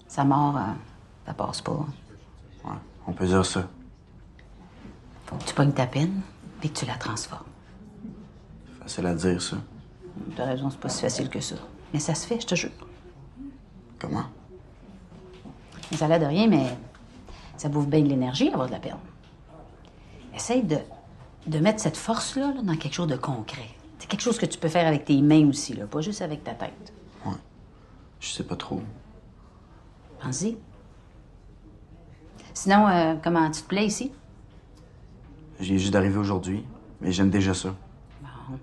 Sa mort, ça passe pas. Ouais, on peut dire ça. Faut que tu pognes ta peine et que tu la transformes. Facile à dire, ça. T'as raison, c'est pas si facile que ça. Mais ça se fait, je te jure. Comment? Ça a l'air de rien, mais ça bouffe bien de l'énergie, avoir de la peine. Essaye de mettre cette force-là là, dans quelque chose de concret. C'est quelque chose que tu peux faire avec tes mains aussi, là, pas juste avec ta tête. Ouais. Je sais pas trop. Pense-y. Sinon, comment tu te plais ici? J'ai juste d'arriver aujourd'hui, mais j'aime déjà ça. Bon,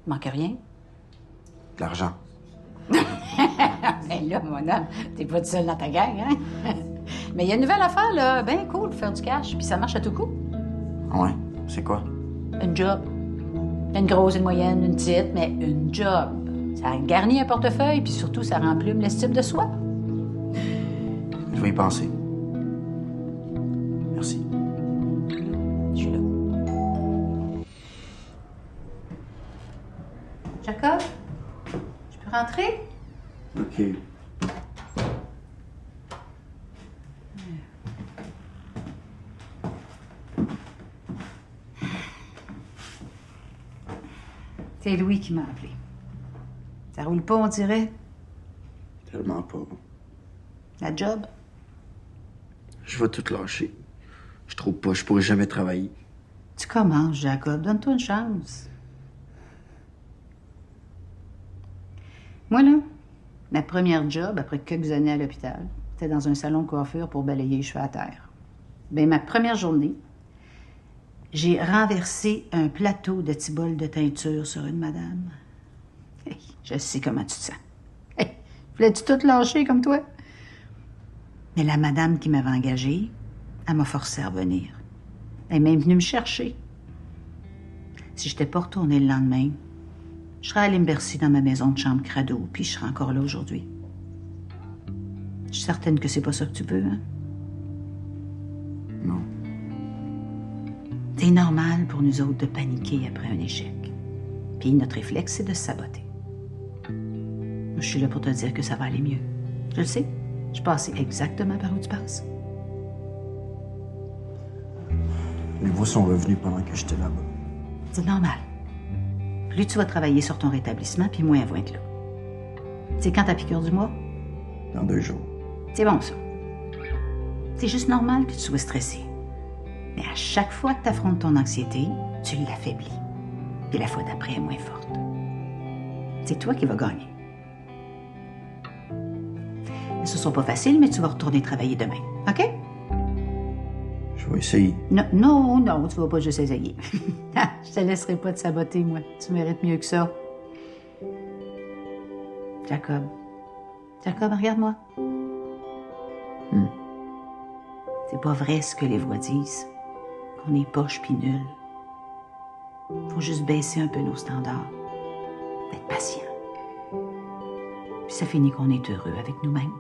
manque rien. De l'argent. Ben là, mon homme, t'es pas tout seul dans ta gang, hein? Mais il y a une nouvelle affaire, là, bien cool, faire du cash, puis ça marche à tout coup. Ouais, c'est quoi? Une job. Une grosse, une moyenne, une petite, mais une job. Ça garnit un portefeuille, puis surtout, ça remplume l'estime de soi. Je vais y penser. Merci. Je suis là. Jacob, je peux rentrer? OK. C'est Louis qui m'a appelé. Ça roule pas, on dirait? Tellement pas. La job? Je vais tout lâcher. Je trouve pas, je pourrais jamais travailler. Tu commences, Jacob. Donne-toi une chance. Moi, là, ma première job, après quelques années à l'hôpital, c'était dans un salon de coiffure pour balayer les cheveux à terre. Bien, ma première journée, j'ai renversé un plateau de petits bols de teinture sur une madame. Hey, je sais comment tu te sens. Hey, voulais-tu tout lâcher comme toi? Mais la madame qui m'avait engagée, elle m'a forcé à revenir. Elle est même venue me chercher. Si je n'étais pas retournée le lendemain, je serais allée me bercer dans ma maison de chambre crado, puis je serais encore là aujourd'hui. Je suis certaine que c'est pas ça que tu veux, hein? Non. C'est normal pour nous autres de paniquer après un échec. Puis notre réflexe, c'est de se saboter. Moi, je suis là pour te dire que ça va aller mieux. Je le sais. Je passais exactement par où tu passes. Les voix sont revenues pendant que j'étais là-bas. C'est normal. Plus tu vas travailler sur ton rétablissement, puis moins elles vont être là. C'est quand ta piqûre du mois? Dans 2 jours. C'est bon, ça. C'est juste normal que tu sois stressé. Mais à chaque fois que tu affrontes ton anxiété, tu l'affaiblis. Puis la fois d'après est moins forte. C'est toi qui vas gagner. Ce ne sera pas facile, mais tu vas retourner travailler demain. OK? Je vais essayer. Non, non, non, tu vas pas juste essayer. Je te laisserai pas te saboter, moi. Tu mérites mieux que ça. Jacob. Jacob, regarde-moi. C'est pas vrai ce que les voix disent. Qu'on est poche pis nul. Faut juste baisser un peu nos standards. D'être patient. Puis ça finit qu'on est heureux avec nous-mêmes.